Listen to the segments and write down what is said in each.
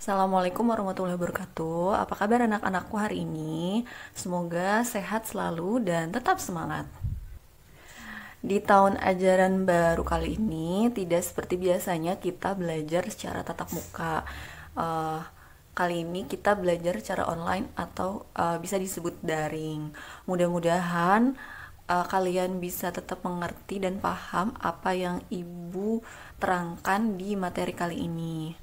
Assalamualaikum warahmatullahi wabarakatuh. Apa kabar anak-anakku hari ini? Semoga sehat selalu dan tetap semangat. Di tahun ajaran baru kali ini, tidak seperti biasanya kita belajar secara tatap muka. Eh, Kali ini kita belajar secara online atau bisa disebut daring. Mudah-mudahan kalian bisa tetap mengerti dan paham apa yang ibu terangkan di materi kali ini.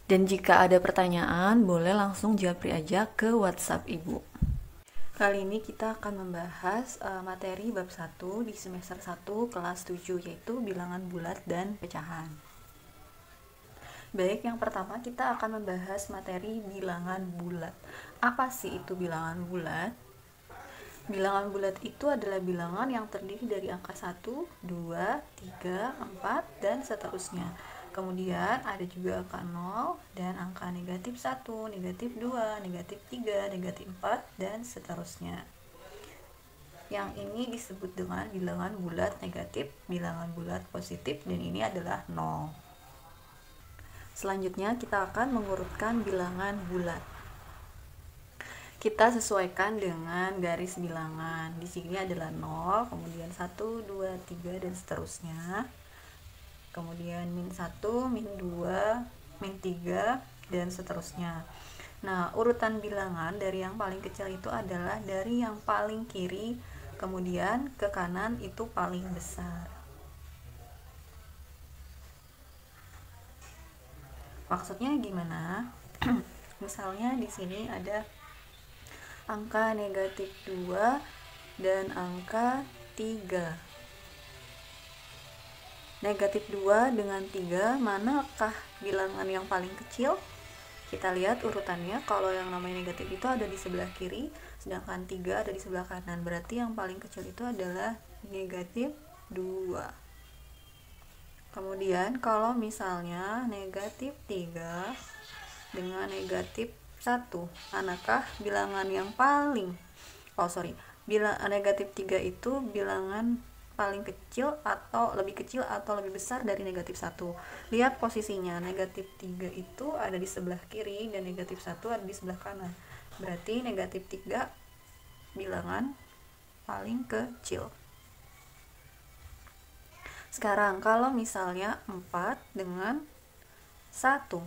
Dan jika ada pertanyaan, boleh langsung japri aja ke WhatsApp Ibu. Kali ini kita akan membahas materi bab 1 di semester 1 kelas 7, yaitu bilangan bulat dan pecahan. Baik, yang pertama kita akan membahas materi bilangan bulat. Apa sih itu bilangan bulat? Bilangan bulat itu adalah bilangan yang terdiri dari angka 1, 2, 3, 4, dan seterusnya. Kemudian ada juga angka 0 dan angka negatif 1, negatif 2, negatif 3, negatif 4, dan seterusnya. Yang ini disebut dengan bilangan bulat negatif, bilangan bulat positif, dan ini adalah 0. Selanjutnya kita akan mengurutkan bilangan bulat. Kita sesuaikan dengan garis bilangan. Di sini adalah 0, kemudian 1, 2, 3, dan seterusnya. Kemudian min 1, min 2, min 3, dan seterusnya. Nah, urutan bilangan dari yang paling kecil itu adalah dari yang paling kiri, kemudian ke kanan itu paling besar. Maksudnya gimana? Misalnya di sini ada angka negatif 2 dan angka 3. Negatif 2 dengan 3, manakah bilangan yang paling kecil? Kita lihat urutannya. Kalau yang namanya negatif itu ada di sebelah kiri, sedangkan 3 ada di sebelah kanan. Berarti yang paling kecil itu adalah negatif 2. Kemudian kalau misalnya negatif 3 dengan negatif 1, manakah bilangan yang paling negatif 3 itu bilangan paling kecil atau lebih kecil atau lebih besar dari negatif 1. Lihat posisinya, negatif 3 itu ada di sebelah kiri dan negatif 1 ada di sebelah kanan. Berarti negatif 3 bilangan paling kecil. Sekarang kalau misalnya 4 dengan 1.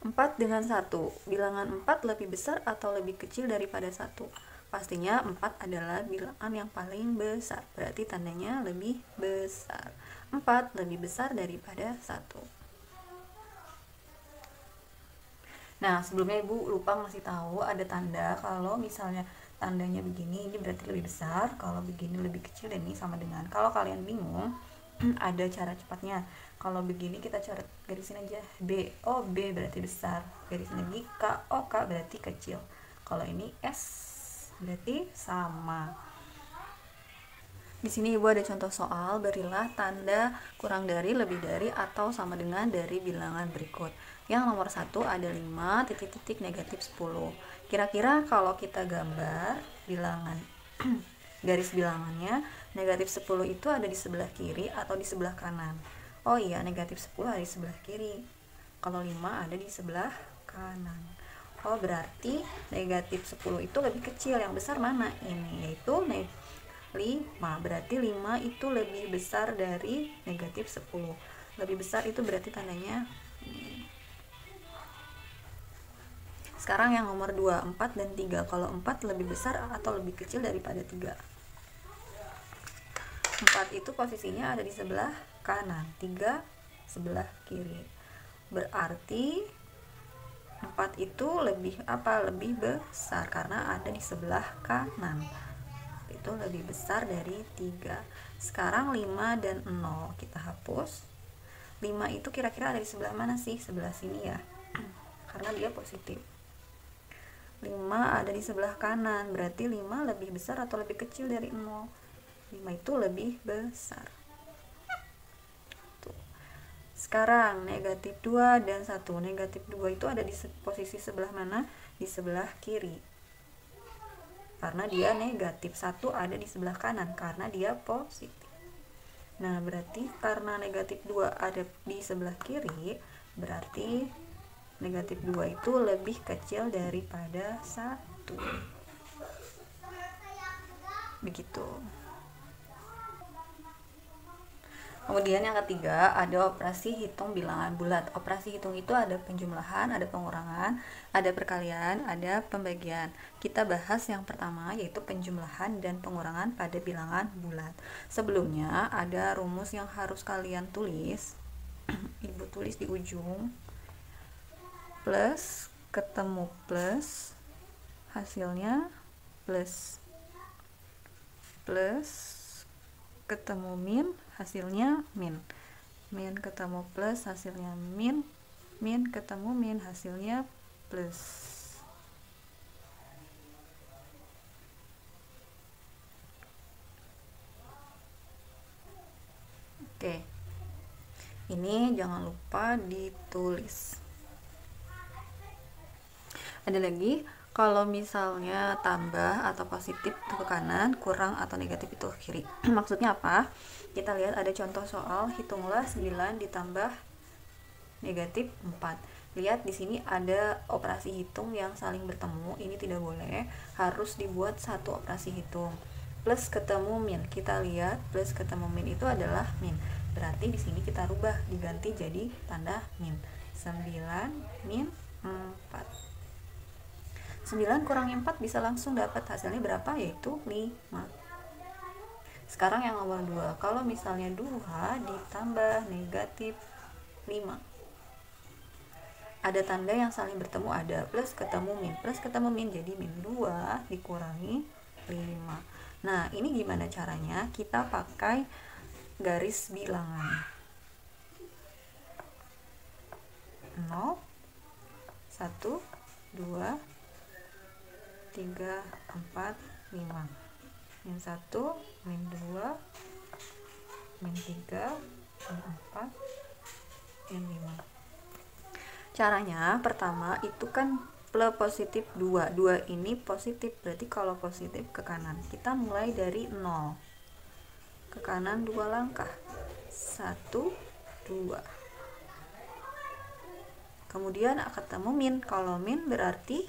4 dengan 1, bilangan 4 lebih besar atau lebih kecil daripada 1? Pastinya 4 adalah bilangan yang paling besar, berarti tandanya lebih besar. 4 lebih besar daripada 1. Nah, sebelumnya Ibu lupa ngasih tahu ada tanda. Kalau misalnya tandanya begini, ini berarti lebih besar. Kalau begini lebih kecil, dan ini sama dengan. Kalau kalian bingung, ada cara cepatnya. Kalau begini kita cara garisin aja B. Oh, B berarti besar. Garisin lagi K. Oh, K berarti kecil. Kalau ini S berarti sama. Di sini Ibu ada contoh soal, berilah tanda kurang dari, lebih dari, atau sama dengan dari bilangan berikut. Yang nomor 1 ada 5, titik-titik, negatif 10. Kira-kira kalau kita gambar bilangan garis bilangannya, negatif 10 itu ada di sebelah kiri atau di sebelah kanan? Oh iya, negatif 10 ada di sebelah kiri. Kalau 5 ada di sebelah kanan. Oh, berarti negatif 10 itu lebih kecil. Yang besar mana? Ini, yaitu 5. Berarti 5 itu lebih besar dari negatif 10. Lebih besar itu berarti tandanya ini. Sekarang yang nomor 2, 4 dan 3. Kalau 4 lebih besar atau lebih kecil daripada 3? 4 itu posisinya ada di sebelah kanan, 3 sebelah kiri. Berarti 4 itu lebih besar karena ada di sebelah kanan. Itu lebih besar dari 3. Sekarang 5 dan 0 kita hapus. 5 itu kira-kira ada di sebelah mana sih? Sebelah sini ya, karena dia positif. 5 ada di sebelah kanan, berarti 5 lebih besar atau lebih kecil dari 0? 5 itu lebih besar. Tuh. Sekarang negatif 2 dan 1. Negatif 2 itu ada di posisi sebelah mana? Di sebelah kiri, karena dia negatif. 1 ada di sebelah kanan karena dia positif. Nah, berarti karena negatif 2 ada di sebelah kiri, berarti negatif 2 itu lebih kecil daripada 1. Begitu. Kemudian yang ketiga ada operasi hitung bilangan bulat. Operasi hitung itu ada penjumlahan, ada pengurangan, ada perkalian, ada pembagian. Kita bahas yang pertama yaitu penjumlahan dan pengurangan pada bilangan bulat. Sebelumnya ada rumus yang harus kalian tulis. Ibu tulis di ujung. Plus ketemu plus, hasilnya plus. Plus ketemu min, hasilnya min. Min ketemu plus, hasilnya min. Min ketemu min, hasilnya plus. Oke. Ini jangan lupa ditulis. Ada lagi, kalau misalnya tambah atau positif itu ke kanan, kurang atau negatif itu ke kiri. Maksudnya apa? Kita lihat ada contoh soal, hitunglah 9 ditambah negatif 4. Lihat di sini ada operasi hitung yang saling bertemu, ini tidak boleh, harus dibuat satu operasi hitung. Plus ketemu min, kita lihat plus ketemu min itu adalah min. Berarti di sini kita rubah, diganti jadi tanda min. 9 min 4. 9 kurangi 4 bisa langsung dapat hasilnya berapa, yaitu 5. Sekarang yang nomor 2, kalau misalnya 2 ditambah negatif 5, ada tanda yang saling bertemu, ada plus ketemu min jadi min 2 dikurangi 5. Nah, ini gimana caranya? Kita pakai garis bilangan 0, 1, 2, 3, 4, 5. Min 1, min 2, min 3, min 4, min 5. Caranya pertama itu kan plus positif 2. 2 ini positif, berarti kalau positif ke kanan. Kita mulai dari 0. Ke kanan 2 langkah. 1, 2. Kemudian ketemu min. Kalau min berarti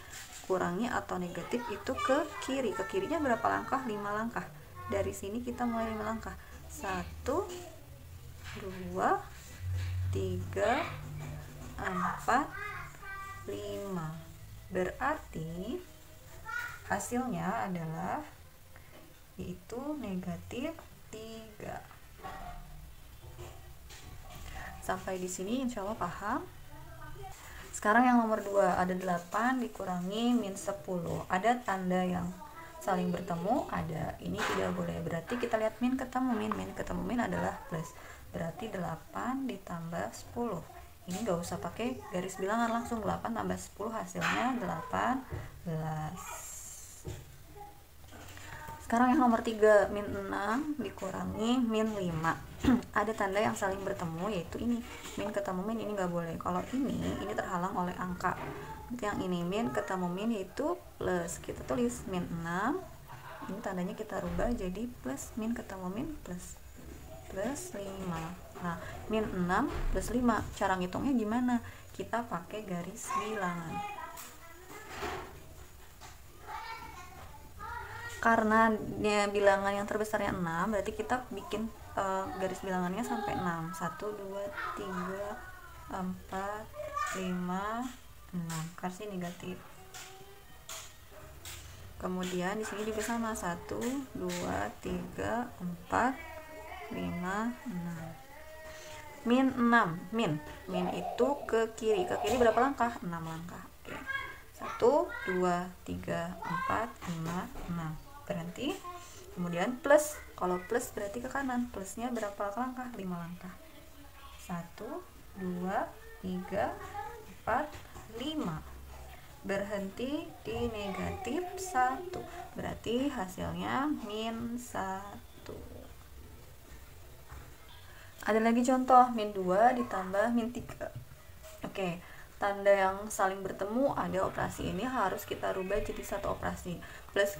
kurangi atau negatif itu ke kiri. Ke kirinya berapa langkah? 5 langkah. Dari sini kita mulai 5 langkah. 1, 2, 3, 4, 5. Berarti hasilnya adalah yaitu negatif 3. Sampai di sini insya Allah paham. Sekarang yang nomor 2, ada 8 dikurangi min 10. Ada tanda yang saling bertemu, ada. Ini tidak boleh. Berarti kita lihat min ketemu min adalah plus. Berarti 8 ditambah 10. Ini gak usah pakai garis bilangan, langsung 8 tambah 10 hasilnya 18. Sekarang yang nomor 3, min 6 dikurangi min 5. Ada tanda yang saling bertemu, yaitu ini min ketemu min, ini nggak boleh. Kalau ini terhalang oleh angka. Yang ini min ketemu min yaitu plus, kita tulis min 6. Ini tandanya kita rubah jadi plus, min ketemu min plus 5. Nah, min 6 plus 5, cara ngitungnya gimana? Kita pakai garis bilangan. Karena bilangan yang terbesarnya 6, berarti kita bikin garis bilangannya sampai 6. 1, 2, 3, 4, 5, 6. Kasih negatif. Kemudian di sini juga sama, 1, 2, 3, 4, 5, 6. Min 6, min itu ke kiri. Ke kiri berapa langkah? 6 langkah. Oke. 1, 2, 3, 4, 5, 6. Berhenti. Kemudian plus, kalau plus berarti ke kanan, plusnya berapa langkah? 5 langkah. 1, 2, 3, 4, 5. Berhenti di negatif 1, berarti hasilnya min 1. Ada lagi contoh, min 2 ditambah min 3. Oke, tanda yang saling bertemu, ada operasi ini harus kita rubah jadi satu operasi. Plus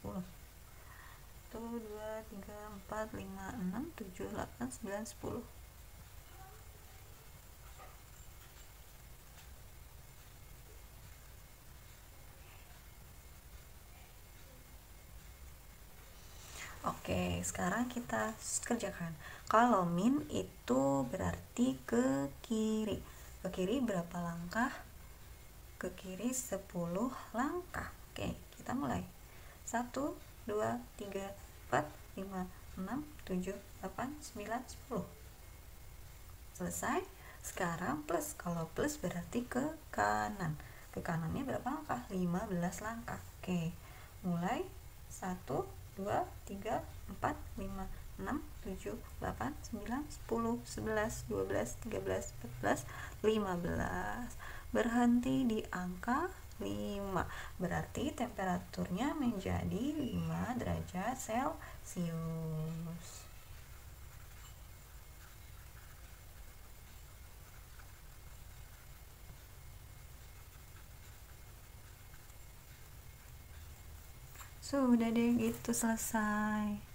10. 1, 2, 3, 4, 5, 6, 7, 8, 9, 10. Oke, sekarang kita kerjakan. Kalau min itu berarti ke kiri. Ke kiri berapa langkah? Ke kiri 10 langkah. Oke, kita mulai. 1, 2, 3, 4, 5, 6, 7, 8, 9, 10. Selesai. Sekarang plus. Kalau plus berarti ke kanan. Ke kanannya berapa langkah? 15 langkah. Oke, mulai. 1, 2, 3, 4, 5, 6, 7, 8, 9, 10, 11, 12, 13, 14, 15. Berhenti di angka 5. Berarti temperaturnya menjadi 5 derajat Celcius. Sudah deh, gitu selesai.